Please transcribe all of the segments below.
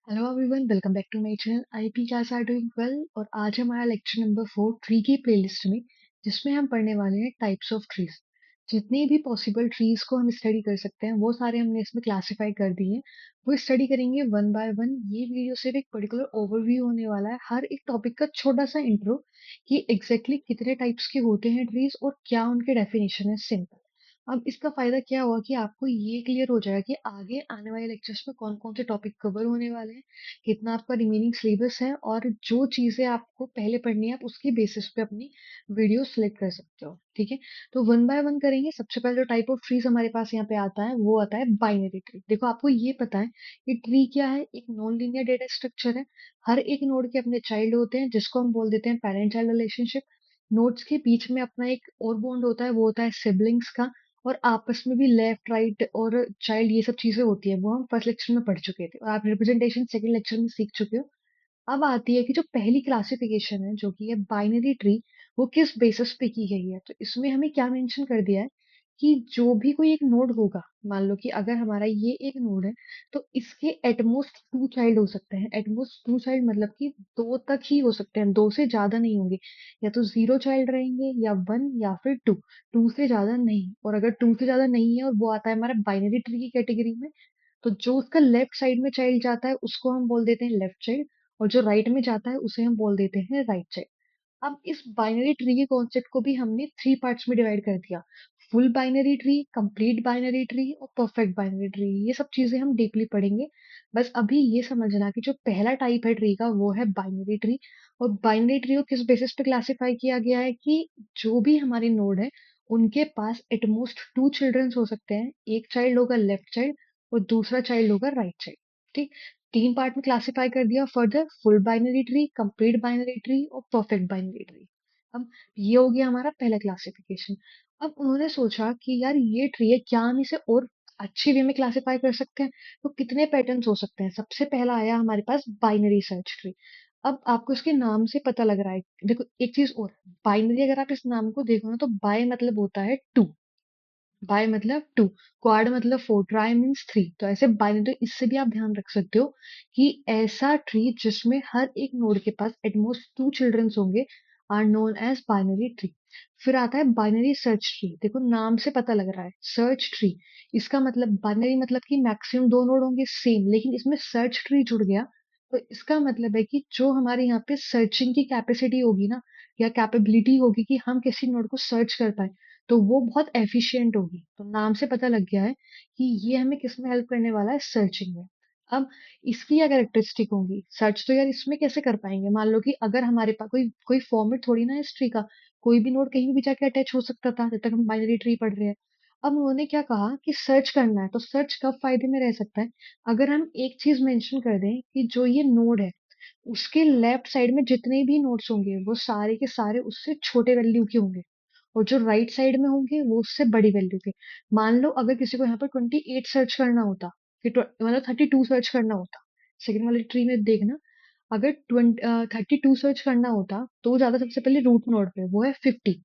Hello everyone, welcome back to my channel. I hope guys are doing well. और आज हमारा lecture number 4 tree की playlist में, जिसमें हम पढ़ने वाले हैं टाइप्स ऑफ ट्रीज। जितने भी पॉसिबल ट्रीज को हम स्टडी कर सकते हैं वो सारे हमने इसमें क्लासिफाई कर दिए हैं। वो स्टडी करेंगे वन बाय वन। ये वीडियो सिर्फ एक पर्टिकुलर ओवरव्यू होने वाला है, हर एक टॉपिक का छोटा सा इंट्रो कि एग्जैक्टली कितने टाइप्स के होते हैं ट्रीज और क्या उनके डेफिनेशन है, सिंपल। अब इसका फायदा क्या हुआ कि आपको ये क्लियर हो जाएगा कि आगे आने वाले लेक्चर्स में कौन कौन से टॉपिक कवर होने वाले हैं, कितना आपका रिमेनिंग सिलेबस है, और जो चीजें आपको पहले पढ़नी है आप उसकी बेसिस पे अपनी वीडियो सिलेक्ट कर सकते हो। ठीक है, तो वन बाय वन करेंगे। सबसे पहले जो टाइप ऑफ ट्रीज हमारे पास यहाँ पे आता है वो आता है बाइनरी ट्री। देखो, आपको ये पता है कि ट्री क्या है, एक नॉन लीनियर डेटा स्ट्रक्चर है। हर एक नोड के अपने चाइल्ड होते हैं जिसको हम बोल देते हैं पेरेंट चाइल्ड रिलेशनशिप। नोड्स के बीच में अपना एक और बॉन्ड होता है, वो होता है सिबलिंग्स का। और आपस में भी लेफ्ट राइट और चाइल्ड ये सब चीजें होती है, वो हम फर्स्ट लेक्चर में पढ़ चुके थे और आप रिप्रेजेंटेशन सेकंड लेक्चर में सीख चुके हो। अब आती है कि जो पहली क्लासिफिकेशन है जो कि है बाइनरी ट्री, वो किस बेसिस पे की गई है। तो इसमें हमें क्या मेंशन कर दिया है कि जो भी कोई एक नोड होगा, मान लो कि अगर हमारा ये एक नोड है, तो इसके एटमोस्ट टू चाइल्ड हो सकते हैं। एटमोस्ट टू चाइल्ड मतलब कि दो तक ही हो सकते हैं, दो से ज्यादा नहीं होंगे। या तो जीरो चाइल्ड रहेंगे या वन या फिर टू, टू से ज्यादा नहीं। और अगर टू से ज्यादा नहीं है और वो आता है हमारा बाइनरी ट्री की कैटेगरी में, तो जो उसका लेफ्ट साइड में चाइल्ड जाता है उसको हम बोल देते हैं लेफ्ट चाइल्ड, और जो राइट में जाता है उसे हम बोल देते हैं राइट साइड। अब इस बाइनरी ट्री के कॉन्सेप्ट को भी हमने थ्री पार्ट्स में डिवाइड कर दिया। Full binary tree, complete binary tree और परफेक्ट बाइनरी ट्री। ये सब चीजें हम डीपली पढ़ेंगे। बस अभी ये समझना कि जो पहला टाइप है ट्री का वो है बाइनरी ट्री। और बाइनरी ट्री को किस बेसिस पे क्लासिफाई किया गया है कि जो भी हमारे नोड है उनके पास एटमोस्ट टू चिल्ड्रंस हो सकते हैं। एक चाइल्ड होगा लेफ्ट चाइल्ड और दूसरा चाइल्ड होगा राइट चाइल्ड। ठीक, तीन पार्ट में क्लासिफाई कर दिया further: full binary tree, complete binary tree और परफेक्ट बाइनरी ट्री। अब ये हो गया हमारा पहला क्लासिफिकेशन। अब उन्होंने सोचा कि यार ये ट्री है, क्या हम इसे और अच्छे वे में क्लासिफाई कर सकते हैं। तो कितने पैटर्न्स हो सकते हैं। सबसे पहला आया हमारे पास बाइनरी सर्च ट्री। अब आपको इसके नाम से पता लग रहा है, देखो एक चीज और, बाइनरी अगर आप इस नाम को देखो ना तो बाय मतलब होता है टू, बाय मतलब टू, क्वाड मतलब फोर, ट्राई मीन्स थ्री। तो ऐसे बाइनरी, इससे भी आप ध्यान रख सकते हो कि ऐसा ट्री जिसमें हर एक नोड के पास एटमोस्ट टू चिल्ड्रंस होंगे are known as binary tree. फिर आता है बाइनरी सर्च ट्री। देखो नाम से पता लग रहा है सर्च ट्री, इसका मतलब बाइनरी मतलब कि मैक्सिमम दो नोड होंगे सेम, लेकिन इसमें सर्च ट्री जुड़ गया। तो इसका मतलब है कि जो हमारे यहाँ पे सर्चिंग की कैपेसिटी होगी ना, या कैपेबिलिटी होगी कि हम किसी नोड को सर्च कर पाए, तो वो बहुत एफिशिएंट होगी। तो नाम से पता लग गया है कि ये हमें किस में हेल्प करने वाला है, सर्चिंग में। अब इसकी क्या कैरेक्टरिस्टिक होंगी, सर्च तो यार इसमें कैसे कर पाएंगे। मान लो कि अगर हमारे पास कोई कोई फॉर्मेट थोड़ी ना हिस्ट्री का, कोई भी नोड कहीं भी जाके अटैच हो सकता था जब तक हम बाइनरी ट्री पढ़ रहे हैं। अब उन्होंने क्या कहा कि सर्च करना है, तो सर्च कब फायदे में रह सकता है, अगर हम एक चीज मेंशन कर दें कि जो ये नोड है उसके लेफ्ट साइड में जितने भी नोड्स होंगे वो सारे के सारे उससे छोटे वैल्यू के होंगे, और जो राइट साइड में होंगे वो उससे बड़ी वैल्यू के। मान लो अगर किसी को यहाँ पर 28 सर्च करना होता, कि मतलब 32 सर्च करना होता, सेकंड वाले ट्री में देखना, अगर 32 सर्च करना होता तो वो ज्यादा सबसे पहले रूट नोड पे, वो है 50।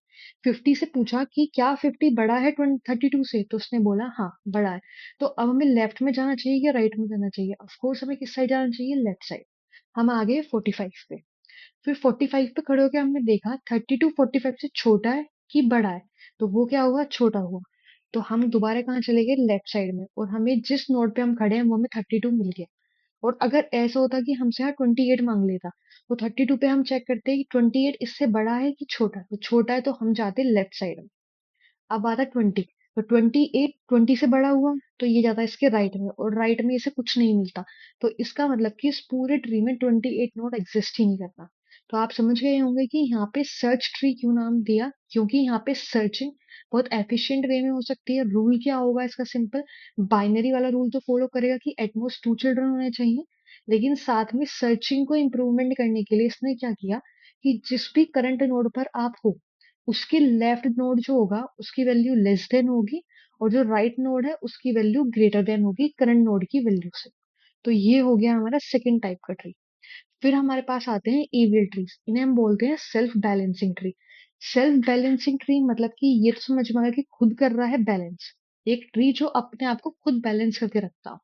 50 से पूछा कि क्या 50 बड़ा है 32 से, तो उसने बोला हाँ बड़ा है। तो अब हमें लेफ्ट में जाना चाहिए या राइट में जाना चाहिए, ऑफकोर्स हमें किस साइड जाना चाहिए, लेफ्ट साइड। हम आ गए 45 पे। फिर 45 पे खड़े होकर हमने देखा 32 45 से छोटा है कि बड़ा है, तो वो क्या हुआ, छोटा हुआ। तो हम दोबारा कहाँ चले गए, लेफ्ट साइड में, और हमें जिस नोड पे हम खड़े हैं वो हमें 32 मिल गया। और अगर ऐसा होता कि हमसे यहाँ 28 मांग लेता, तो 32 पे हम चेक करते हैं कि 28 इससे बड़ा है कि छोटा है, तो छोटा है तो हम जाते लेफ्ट साइड में। अब आता 20, तो 28 20 से बड़ा हुआ तो ये जाता है इसके राइट में, और राइट में इसे कुछ नहीं मिलता। तो इसका मतलब कि इस पूरे ट्री में 28 नोड एग्जिस्ट ही नहीं करता। तो आप समझ गए होंगे कि यहाँ पे सर्च ट्री क्यों नाम दिया, क्योंकि यहाँ पे सर्चिंग बहुत एफिशिएंट वे में हो सकती है। रूल क्या होगा इसका, सिंपल बाइनरी वाला रूल तो फॉलो करेगा कि एटमोस्ट टू चिल्ड्रन होने चाहिए, लेकिन साथ में सर्चिंग को इम्प्रूवमेंट करने के लिए इसने क्या किया कि जिस भी करंट नोड पर आप हो उसकी लेफ्ट नोड जो होगा उसकी वैल्यू लेस देन होगी, और जो राइट नोड है उसकी वैल्यू ग्रेटर देन होगी करंट नोड की वैल्यू से। तो ये हो गया हमारा सेकंड टाइप का ट्री। फिर हमारे पास आते हैं एवियल ट्रीज, इन्हें हम बोलते हैं self balancing tree. Self balancing tree मतलब कि ये तो समझ में आया कि खुद कर रहा है बैलेंस, एक ट्री जो अपने आप को खुद बैलेंस करके रखता हो।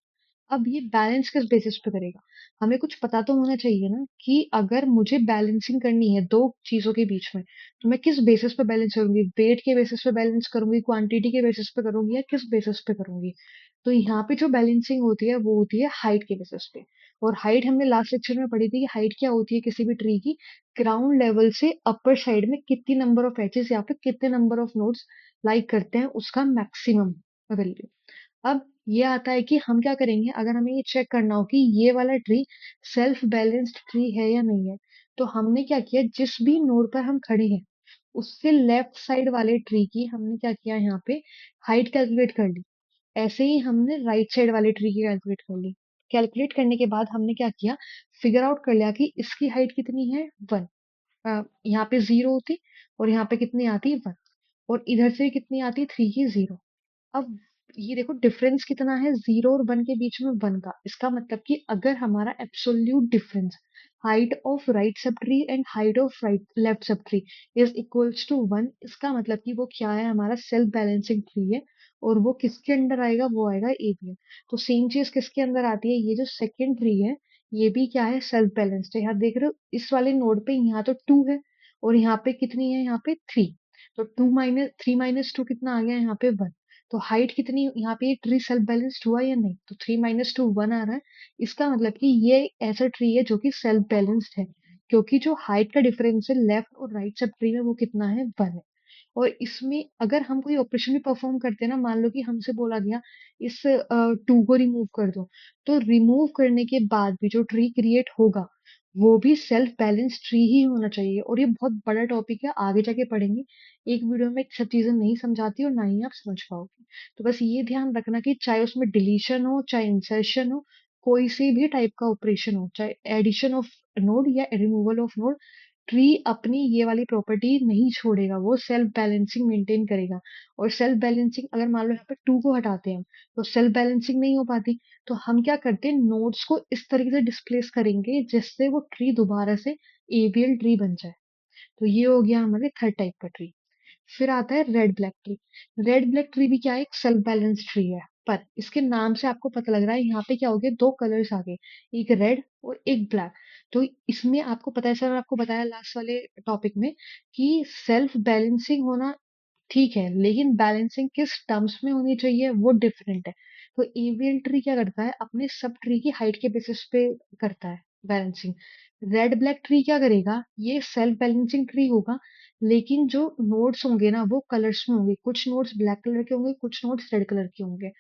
अब ये बैलेंस किस बेसिस पे करेगा? हमें कुछ पता तो होना चाहिए ना कि अगर मुझे बैलेंसिंग करनी है 2 चीज़ों के बीच में, तो मैं किस बेसिस पे बैलेंस करूँगी? वेट के बेसिस पे बैलेंस करूँगी, क्वांटिटी के बेसिस पे करूँगी या किस बेसिस पे करूँगी? तो यहाँ पे जो बैलेंसिंग होती है वो होती है हाइट के बेसिस पे। और हाइट हमने लास्ट लेक्चर में पढ़ी थी कि हाइट क्या होती है किसी भी ट्री की? ग्राउंड लेवल से अपर साइड में कितनी नंबर ऑफ एजेस या फिर कितने नंबर ऑफ नोड्स लाई करते हैं उसका मैक्सिमम वैल्यू। अब ये आता है कि हम क्या करेंगे अगर हमें ये चेक करना हो कि ये वाला ट्री सेल्फ बैलेंस्ड ट्री है या नहीं है, तो हमने क्या किया जिस भी नोड पर हम खड़े हैं उससे लेफ्ट साइड वाले ट्री की हमने क्या किया यहाँ पे हाइट कैलकुलेट कर ली। ऐसे ही हमने राइट साइड वाले ट्री की कैलकुलेट कर ली। कैलकुलेट करने के बाद हमने क्या किया, फिगर आउट कर लिया कि इसकी हाइट कितनी है 1। यहाँ पे 0 होती और यहाँ पे कितनी आती 1 और इधर से कितनी आती 3 की 0। अब ये देखो डिफरेंस कितना है 0 और 1 के बीच में 1 का। इसका मतलब कि अगर हमारा absolute difference height of right subtree and height of right left subtree is equals to 1, इसका मतलब कि वो क्या है, हमारा सेल्फ बैलेंसिंग ट्री है। और वो किसके अंडर आएगा, वो आएगा एबीएल। तो सेम चीज किसके अंदर आती है, ये जो सेकंड ट्री है ये भी क्या है, सेल्फ बैलेंस्ड है। यहाँ देख रहे हो इस वाले नोड पे यहाँ तो 2 है और यहाँ पे कितनी है, यहाँ पे 3। तो 3 - 2 कितना आ गया, यहाँ पे 1। तो हाइट कितनी, यहाँ पे ये ट्री सेल्फ बैलेंस्ड हुआ या नहीं, तो 3 - 2 1 आ रहा है। इसका मतलब कि ये ऐसा ट्री है जो कि सेल्फ बैलेंस्ड है, क्योंकि जो हाइट का डिफरेंस है लेफ्ट और राइट सब ट्री में वो कितना है, 1 है। और इसमें अगर हम कोई ऑपरेशन भी परफॉर्म करते हैं ना, मान लो कि हमसे बोला गया इस 2 को रिमूव कर दो, तो रिमूव करने के बाद भी जो ट्री क्रिएट होगा वो भी सेल्फ बैलेंस ट्री ही होना चाहिए। और ये बहुत बड़ा टॉपिक है, आगे जाके पढ़ेंगे। एक वीडियो में सब चीजें नहीं समझाती और ना ही आप समझ पाओगे। तो बस ये ध्यान रखना कि चाहे उसमें डिलीशन हो चाहे इंसर्शन हो, कोई से भी टाइप का ऑपरेशन हो, चाहे एडिशन ऑफ नोड या रिमूवल ऑफ नोड, ट्री अपनी ये वाली प्रॉपर्टी नहीं छोड़ेगा, वो सेल्फ बैलेंसिंग मेंटेन करेगा। और सेल्फ बैलेंसिंग अगर मान लो यहाँ पे 2 को हटाते हैं तो सेल्फ बैलेंसिंग नहीं हो पाती। तो हम क्या करते हैं, नोड्स को इस तरीके से डिस्प्लेस करेंगे जिससे वो ट्री दोबारा से एबीएल ट्री बन जाए। तो ये हो गया हमारे थर्ड टाइप का ट्री। फिर आता है red black tree. Red black tree भी क्या है, एक सेल्फ बैलेंस ट्री है। पर इसके नाम से आपको पता लग रहा है यहाँ पे क्या हो गया, 2 कलर्स आ गए, एक रेड और एक ब्लैक। तो इसमें आपको पता है, सर आपको बताया लास्ट वाले टॉपिक में कि सेल्फ बैलेंसिंग होना ठीक है, लेकिन बैलेंसिंग किस टर्म्स में होनी चाहिए वो डिफरेंट है। तो एवियल ट्री क्या करता है, अपने सब ट्री की हाइट के बेसिस पे करता है बैलेंसिंग। रेड ब्लैक ट्री क्या करेगा, ये सेल्फ बैलेंसिंग ट्री होगा, लेकिन जो नोड्स होंगे ना वो कलर्स में होंगे, कुछ नोड्स ब्लैक कलर के होंगे, कुछ नोड्स रेड कलर के होंगे।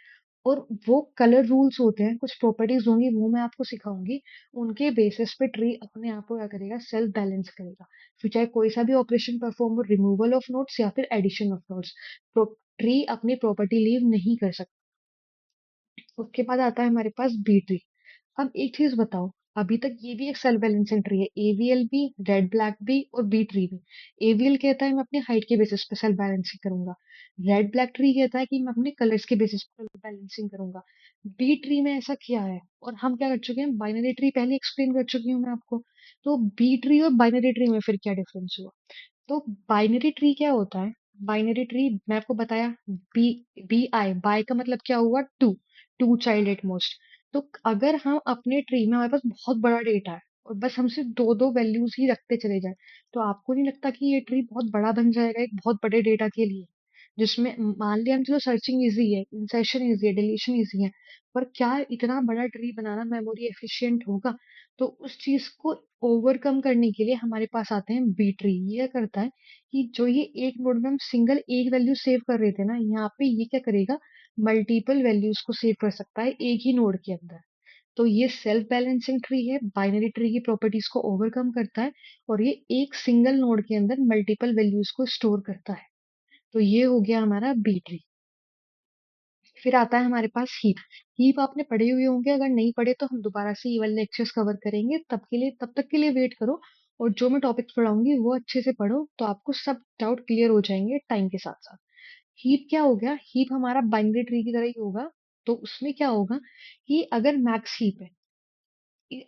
और वो कलर रूल्स होते हैं, कुछ प्रॉपर्टीज होंगी वो मैं आपको सिखाऊंगी। उनके बेसिस पे ट्री अपने आप को क्या करेगा, सेल्फ बैलेंस करेगा। फिर चाहे कोई सा भी ऑपरेशन परफॉर्म हो, रिमूवल ऑफ नोड्स या फिर एडिशन ऑफ नोड्स, ट्री अपनी प्रॉपर्टी लीव नहीं कर सकता। उसके बाद आता है हमारे पास बी ट्री। अब एक चीज बताओ, अभी तक ये भी एक सेल्फ बैलेंसिंग ट्री है, एवीएल भी, रेड ब्लैक भी और बी ट्री भी। एवीएल कहता है मैं अपनी हाइट के बेसिस पे सेल्फ बैलेंसिंग करूंगा, रेड ब्लैक ट्री कहता है कि मैं अपने कलर्स के बेसिस पे बैलेंसिंग करूंगा। बी ट्री में ऐसा किया है, और हम क्या कर चुके हैं, बाइनरी ट्री पहले एक्सप्लेन कर चुकी हूँ मैं आपको। तो बी ट्री और बाइनरी ट्री में फिर क्या डिफरेंस हुआ। तो बाइनरी ट्री क्या होता है, बाइनरी ट्री मैं आपको बताया, बी बी आई बाय का मतलब क्या हुआ, two, two child at most. तो अगर हम अपने ट्री में, हमारे पास बहुत बड़ा डेटा है और बस हम सिर्फ 2 2 वैल्यूज ही रखते चले जाए, तो आपको नहीं लगता कि ये ट्री बहुत बड़ा बन जाएगा एक बहुत बड़े डेटा के लिए, जिसमें मान लिया हम चलो सर्चिंग इजी है, इंसर्शन इजी है, डिलीशन इजी है, पर क्या इतना बड़ा ट्री बनाना मेमोरी एफिशिएंट होगा। तो उस चीज को ओवरकम करने के लिए हमारे पास आते हैं बी ट्री। ये करता है कि जो ये एक नोड में हम सिंगल एक वैल्यू सेव कर रहे थे ना, यहाँ पे ये क्या करेगा, मल्टीपल वैल्यूज को सेव कर सकता है एक ही नोड के अंदर। तो ये सेल्फ बैलेंसिंग ट्री है, बाइनरी ट्री की प्रॉपर्टीज को ओवरकम करता है और ये एक सिंगल नोड के अंदर मल्टीपल वैल्यूज को स्टोर करता है। तो ये हो गया हमारा बी ट्री। फिर आता है हमारे पास हीप। हीप आपने पढ़े हुए होंगे, अगर नहीं पढ़े तो हम दोबारा से ये वाले लेक्चर्स कवर करेंगे, तब तक के लिए वेट करो। और जो मैं टॉपिक्स पढ़ाऊंगी वो अच्छे से पढ़ो, तो आपको सब डाउट क्लियर हो जाएंगे टाइम के साथ साथ। हीप क्या हो गया, हीप हमारा बाइनरी ट्री की तरह ही होगा। तो उसमें क्या होगा कि अगर मैक्स हीप है,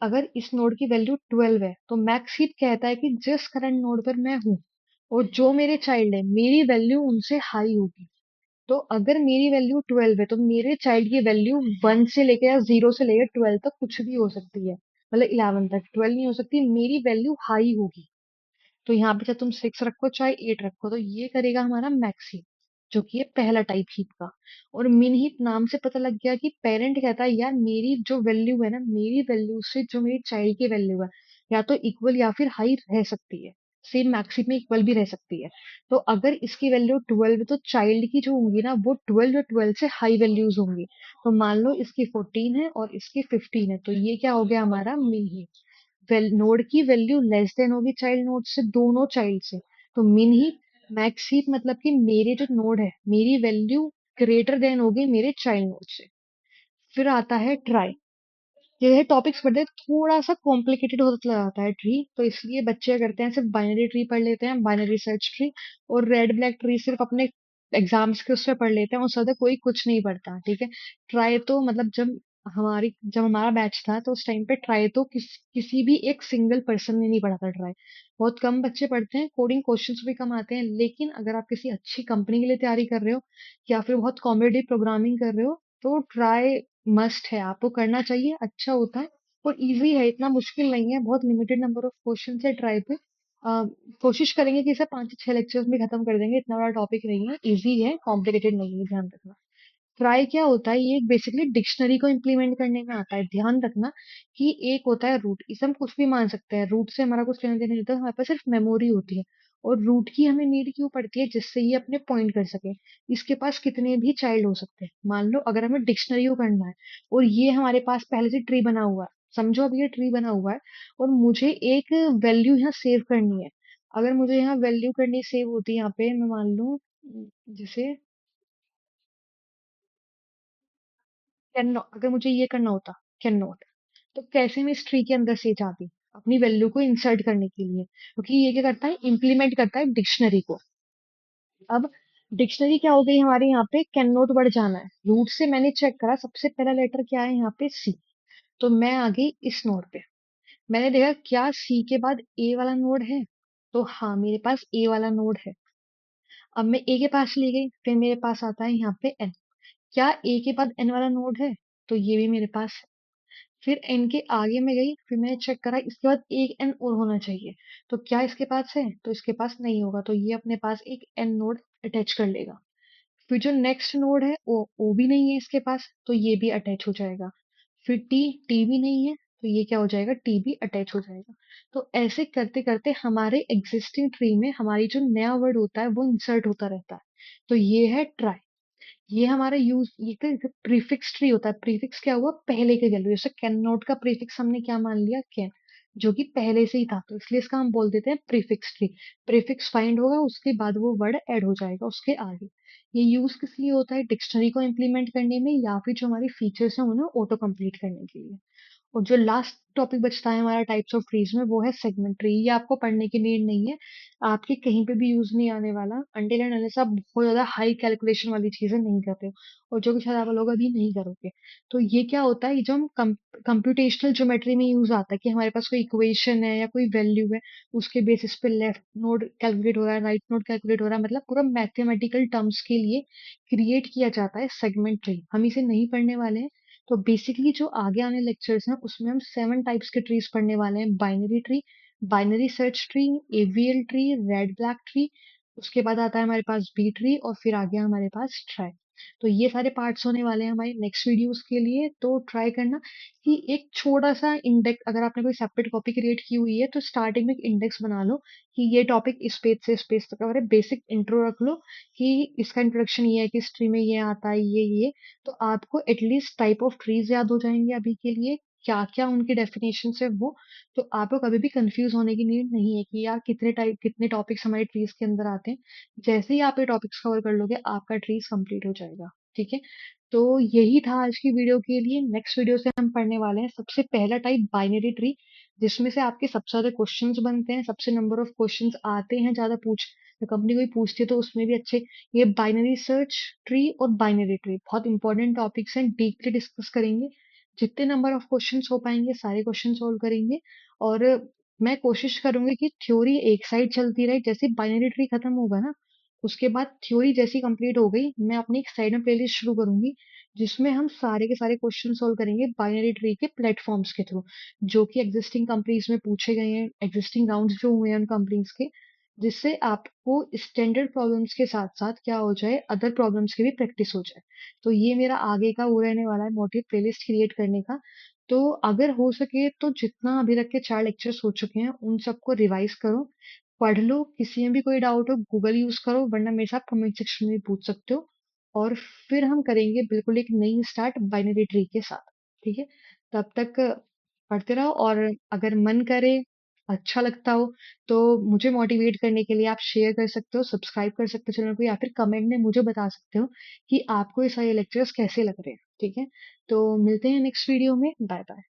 अगर इस नोड की वैल्यू 12 है, तो मैक्स हीप कहता है कि जिस करंट नोड पर मैं हूँ और जो मेरे चाइल्ड है, मेरी वैल्यू उनसे हाई होगी। तो अगर मेरी वैल्यू 12 है तो मेरे चाइल्ड की वैल्यू 1 से लेकर या 0 से लेकर 12 तक कुछ भी हो सकती है, मतलब 11 तक 12 नहीं हो सकती, मेरी वैल्यू हाई होगी। तो यहाँ पे चाहे तुम 6 रखो चाहे 8 रखो, तो ये करेगा हमारा मैक्स हीप, जो कि है पहला टाइप हीप का। और मिन हीप नाम से पता लग गया कि पेरेंट कहता है यार मेरी जो वैल्यू है ना, मेरी वैल्यू से जो मेरी चाइल्ड की वैल्यू है या तो इक्वल या फिर हाई रह सकती है, सेम मैक्स हीप में इक्वल भी रह सकती है। तो अगर इसकी वैल्यू 12 है तो चाइल्ड की जो होंगी ना वो 12 या 12 से हाई वैल्यूज होंगी। तो मान लो इसकी 14 है और इसकी 15 है, तो ये क्या हो गया हमारा मिन हीप। नोड की वैल्यू लेस देन होगी चाइल्ड नोड से, दोनों चाइल्ड से। तो मिन हीप, मैक्स हीप मतलब कि मेरे जो नोड है मेरी वैल्यू ग्रेटर देन होगी मेरे चाइल्ड नोड से। फिर आता है ट्राई। ये टॉपिक्स पढ़ते हैं थोड़ा सा कॉम्प्लिकेटेड होता चला जाता है ट्री, तो इसलिए बच्चे क्या करते हैं सिर्फ बाइनरी ट्री पढ़ लेते हैं, बाइनरी सर्च ट्री। और रेड ब्लैक ट्री सिर्फ अपने एग्जाम्स के उससे पढ़ लेते हैं, उससे ज्यादा कोई कुछ नहीं पढ़ता, ठीक है। ट्राई तो मतलब जब हमारा बैच था तो उस टाइम पे ट्राई तो किसी भी एक सिंगल पर्सन ने नहीं पढ़ा था ट्राई। बहुत कम बच्चे पढ़ते हैं, कोडिंग क्वेश्चंस भी कम आते हैं, लेकिन अगर आप किसी अच्छी कंपनी के लिए तैयारी कर रहे हो या फिर बहुत कॉम्पिटिटिव प्रोग्रामिंग कर रहे हो तो ट्राई मस्ट है, आपको करना चाहिए, अच्छा होता है और इजी है, इतना मुश्किल नहीं है, बहुत लिमिटेड नंबर ऑफ क्वेश्चन है ट्राई पे। अ, कोशिश करेंगे कि इसे 5 से 6 लेक्चर्स में खत्म कर देंगे, इतना बड़ा टॉपिक नहीं है, इजी है, कॉम्प्लिकेटेड नहीं है, ध्यान रखना। ट्राई क्या होता है, ये बेसिकली डिक्शनरी को इम्प्लीमेंट करने में आता है। ध्यान रखना कि एक होता है रूट, इसे हम कुछ भी मान सकते हैं, रूट से हमारा कुछ लेना देना नहीं होता, हमारे पास सिर्फ मेमोरी होती है। और रूट की हमें नीड क्यों पड़ती है, जिससे ये अपने पॉइंट कर सके। इसके पास कितने भी चाइल्ड हो सकते हैं, मान लो अगर हमें डिक्शनरी को करना है और ये हमारे पास पहले से ट्री बना हुआ है, समझो अब ये ट्री बना हुआ है और मुझे एक वैल्यू यहाँ सेव करनी है। अगर मुझे यहाँ वैल्यू करनी सेव होती है, यहाँ पे मैं मान लूं जैसे कैन नॉट, अगर मुझे ये करना होता कैन नॉट, तो कैसे मैं इस ट्री के अंदर से जाती अपनी वैल्यू को इंसर्ट करने के लिए, क्योंकि ये क्या करता है इम्प्लीमेंट करता है डिक्शनरी को। अब डिक्शनरी क्या हो गई हमारे यहाँ पे, कैन नॉट वर्ड जाना है रूट से, मैंने चेक करा सबसे पहला लेटर क्या है यहाँ पे सी, तो मैं आ गई इस नोड पे। मैंने देखा क्या सी के बाद ए वाला नोड है, तो हाँ मेरे पास ए वाला नोड है। अब मैं ए के पास ले गई, फिर मेरे पास आता है यहाँ पे एन, क्या ए के बाद एन वाला नोड है, तो ये भी मेरे पास है। फिर एन के आगे मैं गई, फिर मैंने चेक करा इसके बाद एक एन और होना चाहिए, तो क्या इसके पास है, तो इसके पास नहीं होगा, तो ये अपने पास एक एन नोड अटैच कर लेगा। फिर जो नेक्स्ट नोड है ओ भी नहीं है इसके पास, तो ये भी अटैच हो जाएगा। फिर टी, टी भी नहीं है, तो ये क्या हो जाएगा, टी भी अटैच हो जाएगा। तो ऐसे करते करते हमारे एग्जिस्टिंग ट्री में हमारी जो नया वर्ड होता है वो इंसर्ट होता रहता है। तो ये है ट्राई। ये हमारा यूज, ये तो प्रीफिक्स ट्री होता है। प्रीफिक्स क्या हुआ, पहले के वैल्यू, जैसे कैन नोट का प्रीफिक्स हमने क्या मान लिया, कैन, जो कि पहले से ही था, तो इसलिए इसका हम बोल देते हैं प्रीफिक्स ट्री। प्रीफिक्स फाइंड होगा उसके बाद वो वर्ड ऐड हो जाएगा उसके आगे। ये यूज किस लिए होता है, डिक्शनरी को इम्प्लीमेंट करने में या फिर जो हमारी फीचर्स हैं उन्हें ऑटो कंप्लीट करने के लिए। और जो लास्ट टॉपिक बचता है हमारा टाइप्स ऑफ ट्रीज में, वो है सेगमेंट ट्री। ये आपको पढ़ने की नीड नहीं है, आपके कहीं पे भी यूज नहीं आने वाला, अनटिल एंड अनलेस आप बहुत ज्यादा हाई कैलकुलेशन वाली चीजें नहीं करते हो, और जो कि शायद आप लोग अभी नहीं करोगे। तो ये क्या होता है, ये जो हम कंप्यूटेशनल ज्योमेट्री में यूज आता है कि हमारे पास कोई इक्वेशन है या कोई वैल्यू है, उसके बेसिस पे लेफ्ट नोड कैलकुलेट हो रहा है, राइट नोड कैलकुलेट हो रहा है, मतलब पूरा मैथमेटिकल टर्म्स के लिए क्रिएट किया जाता है सेगमेंट ट्री। हम इसे नहीं पढ़ने वाले हैं। तो बेसिकली जो आगे आने लेक्चर्स हैं उसमें हम 7 टाइप्स के ट्रीज पढ़ने वाले हैं। Binary tree, binary search tree, AVL tree, red black tree, उसके बाद आता है हमारे पास बी ट्री, और फिर आ गया हमारे पास ट्राई। तो ये सारे पार्ट्स होने वाले हैं हमारे नेक्स्ट वीडियोस के लिए। तो ट्राई करना कि एक छोटा सा इंडेक्स, अगर आपने कोई सेपरेट कॉपी क्रिएट की हुई है तो स्टार्टिंग में एक इंडेक्स बना लो कि ये टॉपिक इस पेज से इस पेज तक कवर है, बेसिक इंट्रो रख लो कि इसका इंट्रोडक्शन ये है कि इस ट्री में ये आता है ये। तो आपको एटलीस्ट टाइप ऑफ ट्रीज याद हो जाएंगे अभी के लिए, क्या क्या उनकी डेफिनेशन है वो। तो आपको कभी भी कंफ्यूज होने की नीड नहीं है कि यार कितने टाइप कितने टॉपिक्स हमारे ट्रीज के अंदर आते हैं। जैसे ही आप ये टॉपिक्स कवर कर लोगे आपका ट्रीज कंप्लीट हो जाएगा, ठीक है। तो यही था आज की वीडियो के लिए। नेक्स्ट वीडियो से हम पढ़ने वाले हैं सबसे पहला टाइप बाइनरी ट्री, जिसमें से आपके सबसे ज्यादा क्वेश्चंस बनते हैं, सबसे नंबर ऑफ क्वेश्चंस आते हैं ज्यादा पूछ, तो कंपनी कोई पूछती है तो उसमें भी अच्छे। ये बाइनरी सर्च ट्री और बाइनरी ट्री बहुत इंपॉर्टेंट टॉपिक्स हैं, डीपली डिस्कस करेंगे। जितने नंबर ऑफ क्वेश्चंस हो पाएंगे सारे क्वेश्चन सोल्व करेंगे। और मैं कोशिश करूंगी कि थ्योरी एक साइड चलती रहे, जैसे बाइनरी ट्री खत्म होगा ना उसके बाद थ्योरी जैसी कंप्लीट हो गई, मैं अपनी एक साइड में प्लेलिस्ट शुरू करूंगी जिसमें हम सारे के सारे क्वेश्चन सॉल्व करेंगे बाइनरी ट्री के प्लेटफॉर्म्स के थ्रू, जो कि एग्जिस्टिंग कंपनीज में पूछे गए हैं, एग्जिस्टिंग राउंड्स जो हुए हैं उन कंपनीज के, जिससे आपको स्टैंडर्ड प्रॉब्लम्स के साथ साथ क्या हो जाए, अदर प्रॉब्लम्स की भी प्रैक्टिस हो जाए। तो ये मेरा आगे का वो रहने वाला है मोटिव प्लेलिस्ट क्रिएट करने का। तो अगर हो सके तो जितना अभी तक के 4 लेक्चर्स हो चुके हैं उन सबको रिवाइज करो, पढ़ लो, किसी में भी कोई डाउट हो गूगल यूज करो, वरना मेरे साथ कमेंट सेक्शन में भी पूछ सकते हो। और फिर हम करेंगे बिल्कुल एक नई स्टार्ट बाइनरी ट्री के साथ। ठीक है, तब तक पढ़ते रहो, और अगर मन करे, अच्छा लगता हो, तो मुझे मोटिवेट करने के लिए आप शेयर कर सकते हो, सब्सक्राइब कर सकते हो चैनल को, या फिर कमेंट में मुझे बता सकते हो कि आपको ये सारे लेक्चर्स कैसे लग रहे हैं। ठीक है, तो मिलते हैं नेक्स्ट वीडियो में। Bye bye.